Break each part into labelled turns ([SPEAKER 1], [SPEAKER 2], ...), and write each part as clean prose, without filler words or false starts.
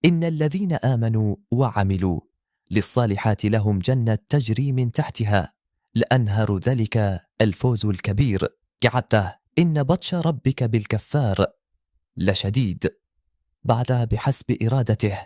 [SPEAKER 1] إن الذين آمنوا وعملوا للصالحات لهم جنة تجري من تحتها الأنهار ذلك الفوز الكبير. كعدته إن بطش ربك بالكفار لشديد. بعدها بحسب إرادته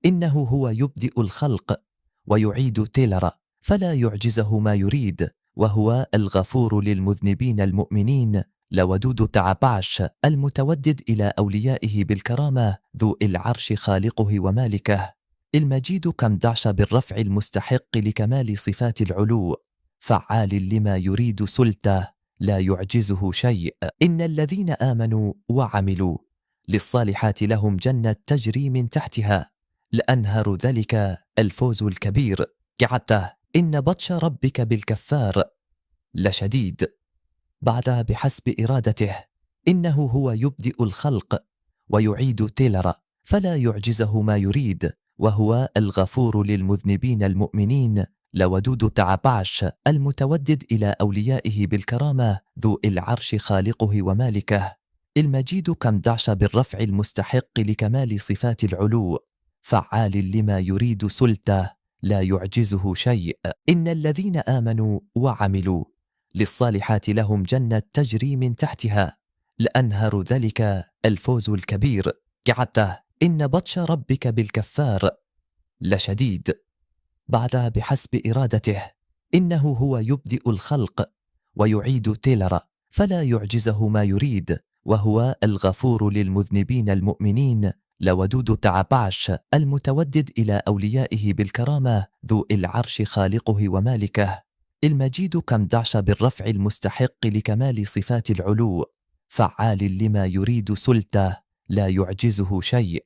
[SPEAKER 1] إنه هو يبدئ الخلق ويعيد تيلر فلا يعجزه ما يريد وهو الغفور للمذنبين المؤمنين لودود تعبعش المتودد إلى أوليائه بالكرامة ذو العرش خالقه ومالكه المجيد كم دعش بالرفع المستحق لكمال صفات العلو فعال لما يريد سلطة لا يعجزه شيء. إن الذين آمنوا وعملوا للصالحات لهم جنة تجري من تحتها الأنهار ذلك الفوز الكبير. كعدته إن بطش ربك بالكفار لشديد. بعدها بحسب إرادته إنه هو يبدئ الخلق ويعيد تيلر فلا يعجزه ما يريد وهو الغفور للمذنبين المؤمنين لودود تعبعش المتودد إلى أوليائه بالكرامة ذو العرش خالقه ومالكه المجيد كم دعش بالرفع المستحق لكمال صفات العلو فعال لما يريد سلطة لا يعجزه شيء. إن الذين آمنوا وعملوا للصالحات لهم جنة تجري من تحتها الأنهار ذلك الفوز الكبير. كعدته إن بطش ربك بالكفار لشديد. بعدها بحسب إرادته إنه هو يبدئ الخلق ويعيد تيلر فلا يعجزه ما يريد وهو الغفور للمذنبين المؤمنين لودود تعبعش المتودد إلى أوليائه بالكرامة ذو العرش خالقه ومالكه المجيد كم دعش بالرفع المستحق لكمال صفات العلو فعال لما يريد سلطة لا يعجزه شيء.